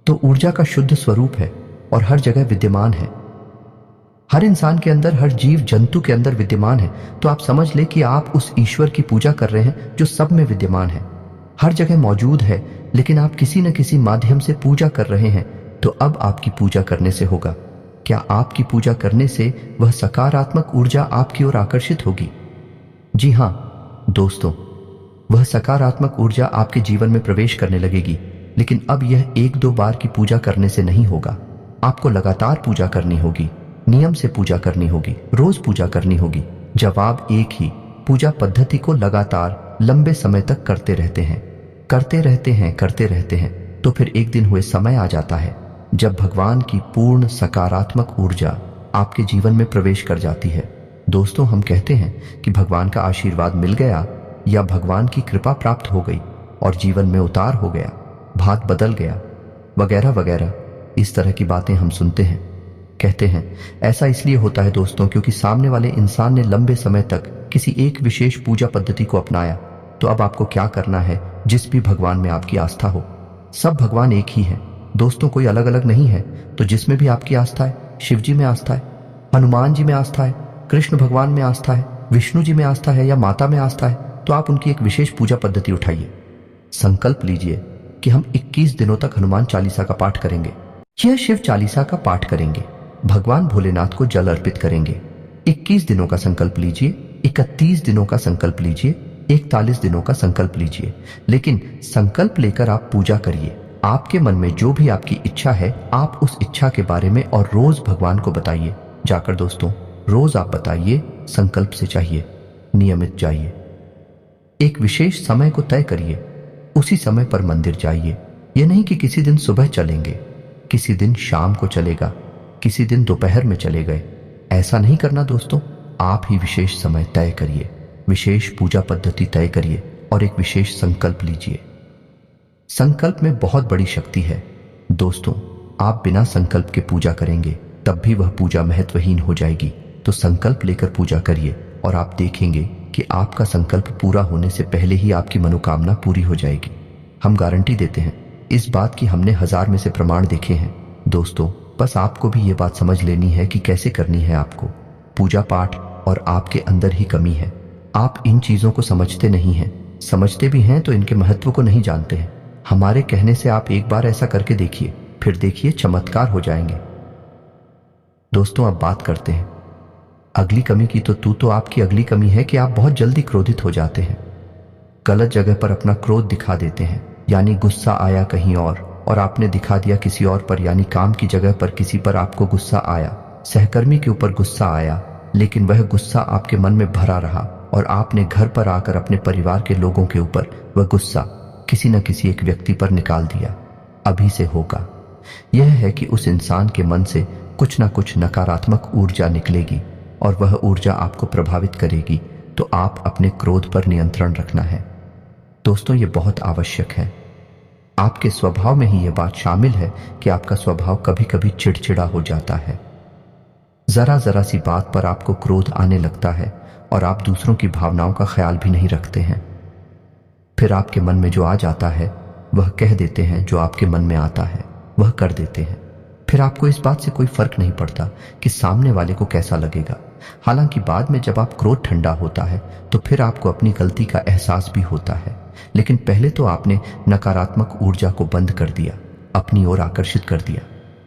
तो ऊर्जा का शुद्ध स्वरूप है और हर जगह विद्यमान है, हर इंसान के अंदर, हर जीव जंतु के अंदर विद्यमान है। तो आप समझ ले कि आप उस ईश्वर की पूजा कर रहे हैं जो सब में विद्यमान है, हर जगह मौजूद है, लेकिन आप किसी न किसी माध्यम से पूजा कर रहे हैं। तो अब आपकी पूजा करने से होगा क्या? आपकी पूजा करने से वह सकारात्मक ऊर्जा आपकी ओर आकर्षित होगी। जी हां दोस्तों, वह सकारात्मक ऊर्जा आपके जीवन में प्रवेश करने लगेगी। लेकिन अब यह एक दो बार की पूजा करने से नहीं होगा। आपको लगातार पूजा करनी होगी, नियम से पूजा करनी होगी, रोज पूजा करनी होगी। जब आप एक ही पूजा पद्धति को लगातार लंबे समय तक करते रहते हैं, तो फिर एक दिन हुए समय आ जाता है जब भगवान की पूर्ण सकारात्मक ऊर्जा आपके जीवन में प्रवेश कर जाती है। दोस्तों, हम कहते हैं कि भगवान का आशीर्वाद मिल गया या भगवान की कृपा प्राप्त हो गई और जीवन में उतार हो गया, भाग बदल गया, वगैरह वगैरह। इस तरह की बातें हम सुनते हैं, कहते हैं। ऐसा इसलिए होता है दोस्तों, क्योंकि सामने वाले इंसान ने लंबे समय तक किसी एक विशेष पूजा पद्धति को अपनाया। तो अब आपको क्या करना है? जिस भी भगवान में आपकी आस्था हो, सब भगवान एक ही है दोस्तों, कोई अलग अलग नहीं है। तो जिसमें भी आपकी आस्था है, शिव जी में आस्था है, हनुमान जी में आस्था है, कृष्ण भगवान में आस्था है, विष्णु जी में आस्था है या माता में आस्था है, तो आप उनकी एक विशेष पूजा पद्धति उठाइए। संकल्प लीजिए कि हम 21 दिनों तक हनुमान चालीसा का पाठ करेंगे, यह शिव चालीसा का पाठ करेंगे, भगवान भोलेनाथ को जल अर्पित करेंगे। 21 दिनों का संकल्प लीजिए, 31 दिनों का संकल्प लीजिए, 41 दिनों का संकल्प लीजिए, लेकिन संकल्प लेकर आप पूजा करिए। आपके मन में जो भी आपकी इच्छा है, आप उस इच्छा के बारे में और रोज भगवान को बताइए। जाकर दोस्तों रोज आप बताइए, संकल्प से चाहिए, नियमित जाइए, एक विशेष समय को तय करिए, उसी समय पर मंदिर जाइए। यह नहीं कि किसी दिन सुबह चलेंगे, किसी दिन शाम को चलेगा, किसी दिन दोपहर में चले गए। ऐसा नहीं करना दोस्तों, आप ही विशेष समय तय करिए, विशेष पूजा पद्धति तय करिए और एक विशेष संकल्प लीजिए। संकल्प में बहुत बड़ी शक्ति है दोस्तों। आप बिना संकल्प के पूजा करेंगे तब भी वह पूजा महत्वहीन हो जाएगी। तो संकल्प लेकर पूजा करिए और आप देखेंगे कि आपका संकल्प पूरा होने से पहले ही आपकी मनोकामना पूरी हो जाएगी। हम गारंटी देते हैं इस बात की, हमने 1000 में से प्रमाण देखे हैं दोस्तों। बस आपको भी ये बात समझ लेनी है कि कैसे करनी है आपको पूजा पाठ, और आपके अंदर ही कमी है। आप इन चीजों को समझते नहीं हैं, समझते भी हैं तो इनके महत्व को नहीं जानते हैं। हमारे कहने से आप एक बार ऐसा करके देखिए, फिर देखिए चमत्कार हो जाएंगे। दोस्तों, अब बात करते हैं अगली कमी की। तो आपकी अगली कमी है कि आप बहुत जल्दी क्रोधित हो जाते हैं, गलत जगह पर अपना क्रोध दिखा देते हैं। यानी गुस्सा आया कहीं और आपने दिखा दिया किसी और पर। यानी काम की जगह पर किसी पर आपको गुस्सा आया, सहकर्मी के ऊपर गुस्सा आया, लेकिन वह गुस्सा आपके मन में भरा रहा और आपने घर पर आकर अपने परिवार के लोगों के ऊपर वह गुस्सा किसी न किसी एक व्यक्ति पर निकाल दिया। अभी से होगा यह है कि उस इंसान के मन से कुछ न कुछ नकारात्मक ऊर्जा निकलेगी और वह ऊर्जा आपको प्रभावित करेगी। तो आप अपने क्रोध पर नियंत्रण रखना है दोस्तों, ये बहुत आवश्यक है। आपके स्वभाव में ही यह बात शामिल है कि आपका स्वभाव कभी कभी चिड़चिड़ा हो जाता है। जरा जरा सी बात पर आपको क्रोध आने लगता है और आप दूसरों की भावनाओं का ख्याल भी नहीं रखते हैं। फिर आपके मन में जो आ जाता है वह कह देते हैं, जो आपके मन में आता है वह कर देते हैं। फिर आपको इस बात से कोई फर्क नहीं पड़ता कि सामने वाले को कैसा लगेगा। हालांकि बाद में जब आप क्रोध ठंडा होता है तो फिर आपको अपनी गलती का एहसास भी होता है, लेकिन पहले तो आपने नकारात्मक ऊर्जा को बंद कर दिया, अपनी ओर आकर्षित कर दिया।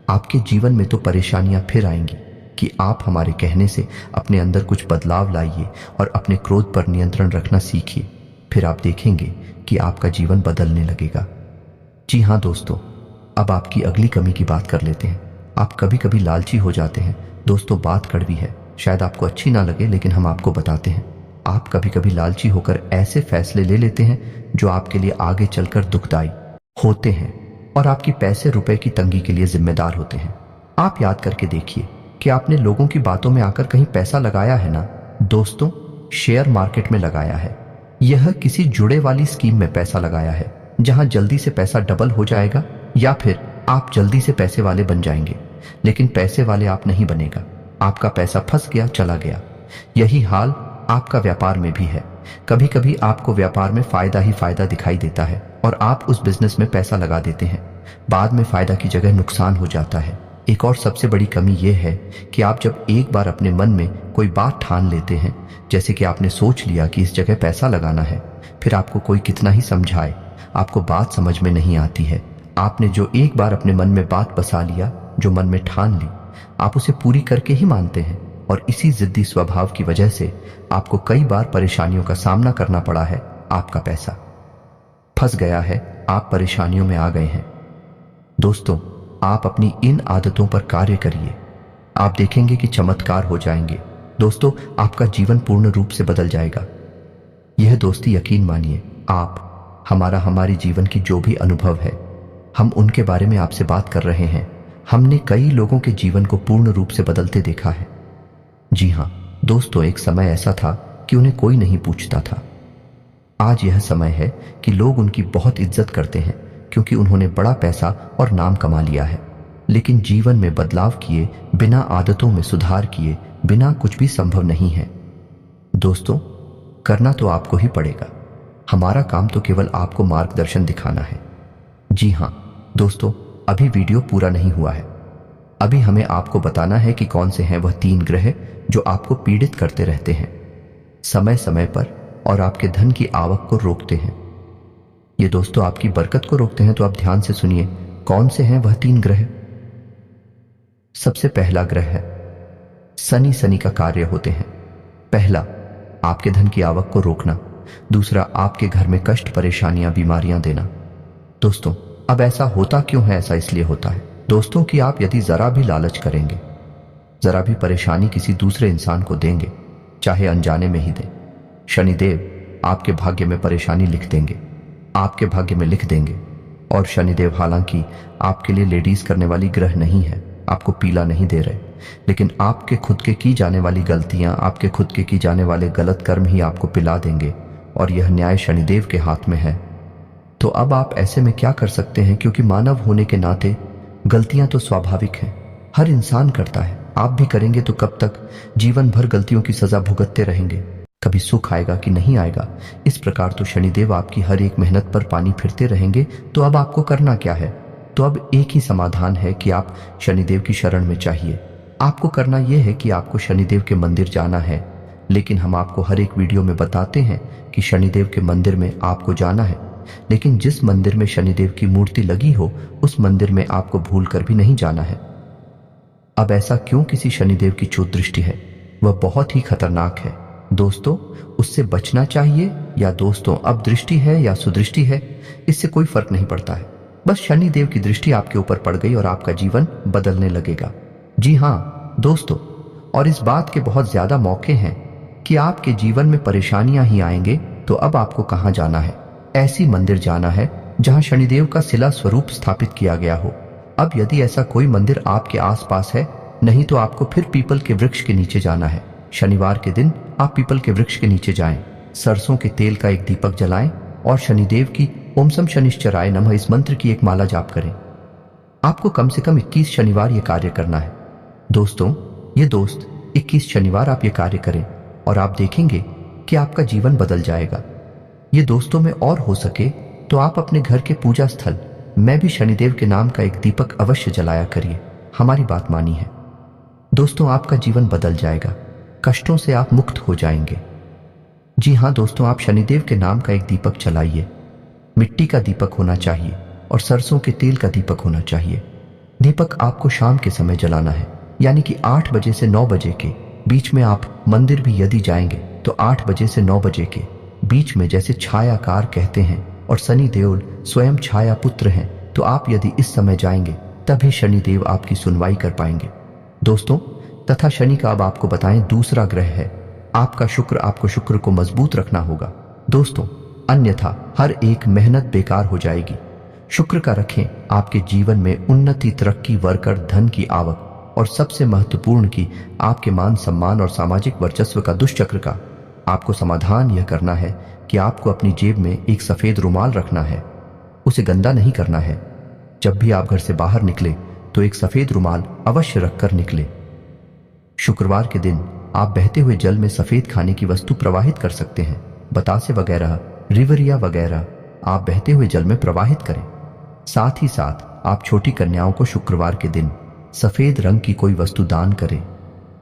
आपके जीवन में तो परेशानियां फिर आएंगी कि आप हमारे कहने से अपने अंदर कुछ बदलाव लाइए और अपने क्रोध पर नियंत्रण रखना सीखिए। फिर आप देखेंगे कि आपका जीवन बदलने लगेगा। जी हाँ दोस्तों, अब आपकी अगली कमी की बात कर लेते हैं। आप कभी कभी लालची हो जाते हैं दोस्तों। बात कड़वी है, शायद आपको अच्छी ना लगे, लेकिन हम आपको बताते हैं। आप कभी कभी लालची होकर ऐसे फैसले ले लेते हैं जो आपके लिए आगे चलकर दुखदायी होते हैं और आपकी पैसे रुपए की तंगी के लिए जिम्मेदार होते हैं। आप याद करके देखिए कि आपने लोगों की बातों में आकर कहीं पैसा लगाया है ना दोस्तों। शेयर मार्केट में लगाया है, यह किसी जुड़े वाली स्कीम में पैसा लगाया है जहां जल्दी से पैसा डबल हो जाएगा, या फिर आप जल्दी से पैसे वाले बन जाएंगे, लेकिन पैसे वाले आप नहीं बनेगा। आपका पैसा फंस गया, चला गया। यही हाल आपका व्यापार में भी है। कभी कभी आपको व्यापार में फायदा ही फायदा दिखाई देता है और आप उस बिजनेस में पैसा लगा देते हैं, बाद में फायदा की जगह नुकसान हो जाता है। एक और सबसे बड़ी कमी यह है कि आप जब एक बार अपने मन में कोई बात ठान लेते हैं, जैसे कि आपने सोच लिया कि इस जगह पैसा लगाना है, फिर आपको कोई कितना ही समझाए आपको बात समझ में नहीं आती है। आपने जो एक बार अपने मन में बात बसा लिया, जो मन में ठान ली, आप उसे पूरी करके ही मानते हैं और इसी जिद्दी स्वभाव की वजह से आपको कई बार परेशानियों का सामना करना पड़ा है। आपका पैसा फंस गया है, आप परेशानियों में आ गए हैं। दोस्तों, आप अपनी इन आदतों पर कार्य करिए, आप देखेंगे कि चमत्कार हो जाएंगे। दोस्तों, आपका जीवन पूर्ण रूप से बदल जाएगा। यह दोस्ती यकीन मानिए, आप हमारी जीवन की जो भी अनुभव है, हम उनके बारे में आपसे बात कर रहे हैं। हमने कई लोगों के जीवन को पूर्ण रूप से बदलते देखा है। जी हाँ दोस्तों, एक समय ऐसा था कि उन्हें कोई नहीं पूछता था। आज यह समय है कि लोग उनकी बहुत इज्जत करते हैं क्योंकि उन्होंने बड़ा पैसा और नाम कमा लिया है। लेकिन जीवन में बदलाव किए बिना, आदतों में सुधार किए बिना कुछ भी संभव नहीं है। दोस्तों, करना तो आपको ही पड़ेगा। हमारा काम तो केवल आपको मार्गदर्शन दिखाना है। जी हाँ दोस्तों, अभी वीडियो पूरा नहीं हुआ है। अभी हमें आपको बताना है कि कौन से हैं वह 3 ग्रह जो आपको पीड़ित करते रहते हैं, समय समय पर, और आपके धन की आवक को रोकते हैं। ये दोस्तों आपकी बरकत को रोकते हैं। तो आप ध्यान से सुनिए, कौन से हैं वह 3 ग्रह। सबसे पहला ग्रह है शनि। शनि का कार्य होते हैं, पहला आपके धन की आवक को रोकना, दूसरा आपके घर में कष्ट, परेशानियां, बीमारियां देना। दोस्तों, अब ऐसा होता क्यों है? ऐसा इसलिए होता है दोस्तों कि आप यदि जरा भी लालच करेंगे, जरा भी परेशानी किसी दूसरे इंसान को देंगे, चाहे अनजाने में ही दें, शनिदेव आपके भाग्य में परेशानी लिख देंगे, आपके भाग्य में लिख देंगे। और शनिदेव हालांकि आपके लिए लेडीज करने वाली ग्रह नहीं है, आपको पीला नहीं दे रहे, लेकिन आपके खुद के की जाने वाली गलतियां, आपके खुद के की जाने वाले गलत कर्म ही आपको पिला देंगे, और यह न्याय शनिदेव के हाथ में है। तो अब आप ऐसे में क्या कर सकते हैं? क्योंकि मानव होने के नाते गलतियां तो स्वाभाविक हैं, हर इंसान करता है। आप भी करेंगे तो कब तक जीवन भर गलतियों की सजा भुगतते रहेंगे? कभी सुख आएगा कि नहीं आएगा? इस प्रकार तो शनिदेव आपकी हर एक मेहनत पर पानी फिरते रहेंगे। तो अब आपको करना क्या है? तो अब एक ही समाधान है कि आप शनिदेव की शरण में चाहिए। आपको करना यह है कि आपको शनिदेव के मंदिर जाना है। लेकिन हम आपको हर एक वीडियो में बताते हैं कि शनिदेव के मंदिर में आपको जाना है, लेकिन जिस मंदिर में शनिदेव की मूर्ति लगी हो उस मंदिर में आपको भूल कर भी नहीं जाना है। अब ऐसा क्यों? किसी शनिदेव की चोट दृष्टि है, वह बहुत ही खतरनाक है दोस्तों, उससे बचना चाहिए। या दोस्तों, अब दृष्टि है या सुदृष्टि है, इससे कोई फर्क नहीं पड़ता है। बस शनिदेव की दृष्टि आपके ऊपर पड़ गई और आपका जीवन बदलने लगेगा। जी हाँ दोस्तों, और इस बात के बहुत ज्यादा मौके हैं कि आपके जीवन में परेशानियां ही आएंगे। तो अब आपको कहां जाना है? ऐसी मंदिर जाना है जहां शनिदेव का शिला स्वरूप स्थापित किया गया हो। अब यदि ऐसा कोई मंदिर आपके आसपास है, नहीं तो आपको फिर पीपल के वृक्ष के नीचे जाना है। शनिवार के दिन आप पीपल के वृक्ष के नीचे जाएं, सरसों के तेल का एक दीपक जलाएं और शनिदेव की ओम सम शनिश्चराय नमः इस मंत्र की एक माला जाप करें। आपको कम से कम 21 शनिवार यह कार्य करना है। दोस्तों, ये दोस्त 21 शनिवार आप ये कार्य करें और आप देखेंगे कि आपका जीवन बदल जाएगा। ये दोस्तों में और हो सके तो आप अपने घर के पूजा स्थल में भी शनिदेव के नाम का एक दीपक अवश्य जलाया करिए। हमारी बात मानी है दोस्तों, आपका जीवन बदल जाएगा, कष्टों से आप मुक्त हो जाएंगे। जी हाँ दोस्तों, आप शनिदेव के नाम का एक दीपक जलाइए। मिट्टी का दीपक होना चाहिए और सरसों के तेल का दीपक होना चाहिए। दीपक आपको शाम के समय जलाना है, यानी कि 8 बजे से 9 बजे के बीच में। आप मंदिर भी यदि जाएंगे तो 8 बजे से 9 बजे के बीच में, जैसे छायाकार कहते हैं, और शनि देव स्वयं छाया पुत्र हैं, तो आप यदि इस समय जाएंगे तभी शनिदेव आपकी सुनवाई कर पाएंगे दोस्तों। तथा शनि का अब आपको बताएं दूसरा ग्रह है आपका शुक्र। आपको शुक्र को मजबूत रखना होगा दोस्तों, अन्यथा हर एक मेहनत बेकार हो जाएगी। शुक्र का रखें, आपके जीवन में उन्नति, तरक्की, वर्कर, धन की आवक, और सबसे महत्वपूर्ण की आपके मान सम्मान और सामाजिक वर्चस्व का दुष्चक्र का आपको समाधान यह करना है कि आपको अपनी जेब में एक सफेद रुमाल रखना है। उसे गंदा नहीं करना है। जब भी आप घर से बाहर निकले तो एक सफेद रुमाल अवश्य रखकर निकले। शुक्रवार के दिन आप बहते हुए जल में सफेद खाने की वस्तु प्रवाहित कर सकते हैं। बतासे वगैरह, रिवरिया वगैरह आप बहते हुए जल में प्रवाहित करें। साथ ही साथ आप छोटी कन्याओं को शुक्रवार के दिन सफेद रंग की कोई वस्तु दान करें।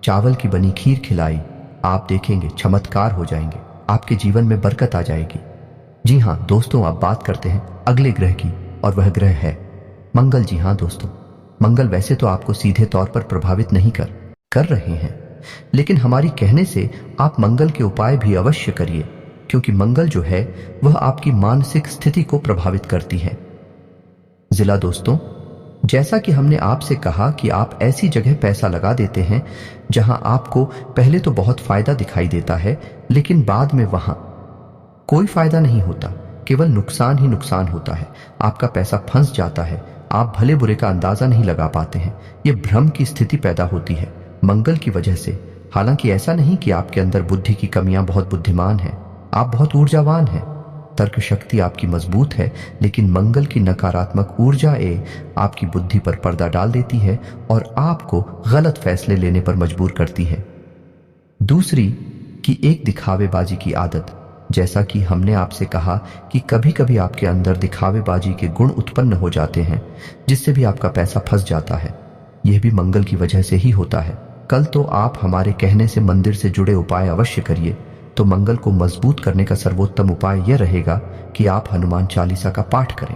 चावल की बनी खीर खिलाई, आप देखेंगे चमत्कार हो जाएंगे, आपके जीवन में बरकत आ जाएगी। जी हाँ दोस्तों, अब बात करते हैं अगले ग्रह की, और वह ग्रह है मंगल। जी हाँ दोस्तों, मंगल वैसे तो आपको सीधे तौर पर प्रभावित नहीं कर रहे हैं, लेकिन हमारी कहने से आप मंगल के उपाय भी अवश्य करिए। क्योंकि मंगल जो है वह आपकी मानसिक स्थिति को प्रभावित करती है। जिला दोस्तों, जैसा कि हमने आपसे कहा कि आप ऐसी जगह पैसा लगा देते हैं जहां आपको पहले तो बहुत फायदा दिखाई देता है, लेकिन बाद में वहां कोई फायदा नहीं होता, केवल नुकसान ही नुकसान होता है। आपका पैसा फंस जाता है, आप भले बुरे का अंदाजा नहीं लगा पाते हैं। यह भ्रम की स्थिति पैदा होती है मंगल की वजह से। हालांकि ऐसा नहीं कि आपके अंदर बुद्धि की कमियां, बहुत बुद्धिमान हैं, आप बहुत ऊर्जावान हैं, तर्क शक्ति आपकी मजबूत है, लेकिन मंगल की नकारात्मक ऊर्जा आपकी बुद्धि पर पर्दा डाल देती है और आपको गलत फैसले लेने पर मजबूर करती है। दूसरी कि एक दिखावेबाजी की आदत। जैसा कि हमने आपसे कहा कि कभी कभी आपके अंदर दिखावेबाजी के गुण उत्पन्न हो जाते हैं, जिससे भी आपका पैसा फंस जाता है। यह भी मंगल की वजह से ही होता है। कल तो आप हमारे कहने से मंदिर से जुड़े उपाय अवश्य करिए। तो मंगल को मजबूत करने का सर्वोत्तम उपाय यह रहेगा कि आप हनुमान चालीसा का पाठ करें।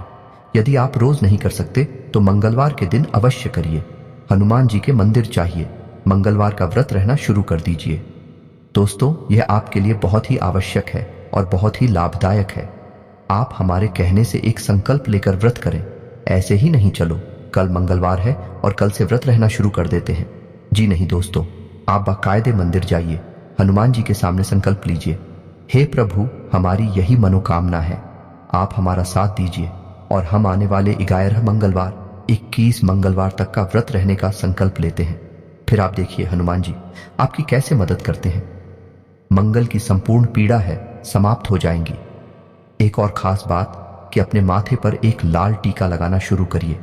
यदि आप रोज नहीं कर सकते तो मंगलवार के दिन अवश्य करिए। हनुमान जी के मंदिर चाहिए, मंगलवार का व्रत रहना शुरू कर दीजिए। दोस्तों, यह आपके लिए बहुत ही आवश्यक है और बहुत ही लाभदायक है। आप हमारे कहने से एक संकल्प लेकर व्रत करें। ऐसे ही नहीं चलो कल मंगलवार है और कल से व्रत रहना शुरू कर देते हैं। जी नहीं दोस्तों, आप बाकायदे मंदिर जाइए, हनुमान जी के सामने संकल्प लीजिए, हे प्रभु हमारी यही मनोकामना है, आप हमारा साथ दीजिए और हम आने वाले 11 मंगलवार 21 मंगलवार तक का व्रत रहने का संकल्प लेते हैं। फिर आप देखिए हनुमान जी आपकी कैसे मदद करते हैं। मंगल की संपूर्ण पीड़ा है समाप्त हो जाएंगी। एक और खास बात कि अपने माथे पर एक लाल टीका लगाना शुरू करिए।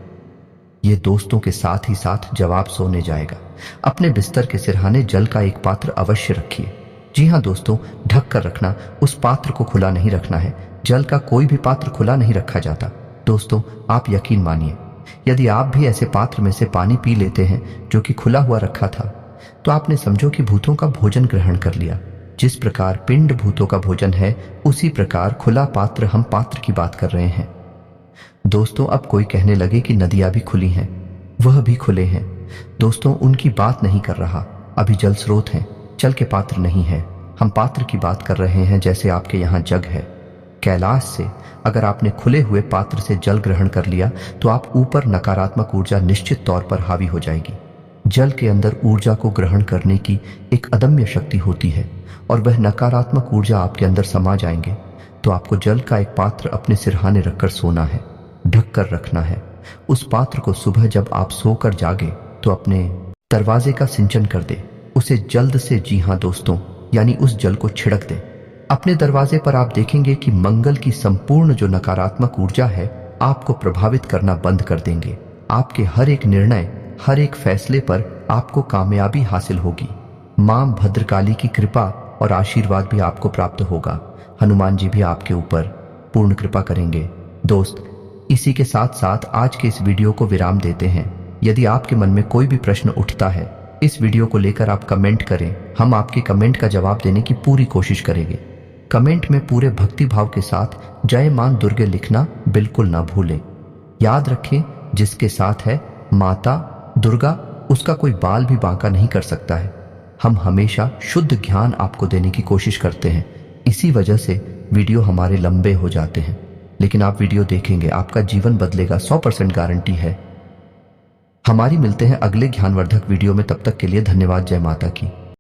यह दोस्तों के साथ ही साथ जवाब सोने जाएगा। अपने बिस्तर के सिरहाने जल का एक पात्र अवश्य रखिए। जी हाँ दोस्तों, ढक कर रखना, उस पात्र को खुला नहीं रखना है। जल का कोई भी पात्र खुला नहीं रखा जाता। दोस्तों, आप यकीन मानिए, यदि आप भी ऐसे पात्र में से पानी पी लेते हैं जो कि खुला हुआ रखा था, तो आपने समझो कि भूतों का भोजन ग्रहण कर लिया। जिस प्रकार पिंड भूतों का भोजन है, उसी प्रकार खुला पात्र, हम पात्र की बात कर रहे हैं। दोस्तों, अब कोई कहने लगे कि नदियां भी खुली हैं, वह भी खुले हैं। दोस्तों, उनकी बात नहीं कर रहा। अभी जल स्रोत हैं, जल के पात्र नहीं है। हम पात्र की बात कर रहे हैं, जैसे आपके यहाँ जग है। कैलाश से अगर आपने खुले हुए पात्र से जल ग्रहण कर लिया तो आप ऊपर नकारात्मक ऊर्जा निश्चित तौर पर हावी हो जाएगी। जल के अंदर ऊर्जा को ग्रहण करने की एक अदम्य शक्ति होती है और वह नकारात्मक ऊर्जा आपके अंदर समा जाएंगे। तो आपको जल का एक पात्र अपने सिरहाने रखकर सोना है, ढक कर रखना है। उस पात्र को सुबह जब आप सोकर जागे तो अपने दरवाजे का सिंचन कर दे, उसे जल्द से, जी हाँ दोस्तों, यानी उस जल को छिड़क दे अपने दरवाजे पर। आप देखेंगे कि मंगल की संपूर्ण जो नकारात्मक ऊर्जा है आपको प्रभावित करना बंद कर देंगे। आपके हर एक निर्णय, हर एक फैसले पर आपको कामयाबी हासिल होगी। मां भद्रकाली की कृपा और आशीर्वाद भी आपको प्राप्त होगा। हनुमान जी भी आपके ऊपर पूर्ण कृपा करेंगे। दोस्त, इसी के साथ साथ आज के इस वीडियो को विराम देते हैं। यदि आपके मन में कोई भी प्रश्न उठता है, इस वीडियो को लेकर आप कमेंट करें। हम आपके कमेंट का जवाब देने की पूरी कोशिश करेंगे। कमेंट में पूरे भक्ति भाव के साथ जय मां दुर्गे लिखना बिल्कुल ना भूलें। याद रखें, जिसके साथ है माता दुर्गा, उसका कोई बाल भी बांका नहीं कर सकता है। हम हमेशा शुद्ध ज्ञान आपको देने की कोशिश करते हैं, इसी वजह से वीडियो हमारे लंबे हो जाते हैं, लेकिन आप वीडियो देखेंगे, आपका जीवन बदलेगा, 100% गारंटी है। हमारी मिलते हैं अगले ज्ञानवर्धक वीडियो में। तब तक के लिए धन्यवाद। जय माता की।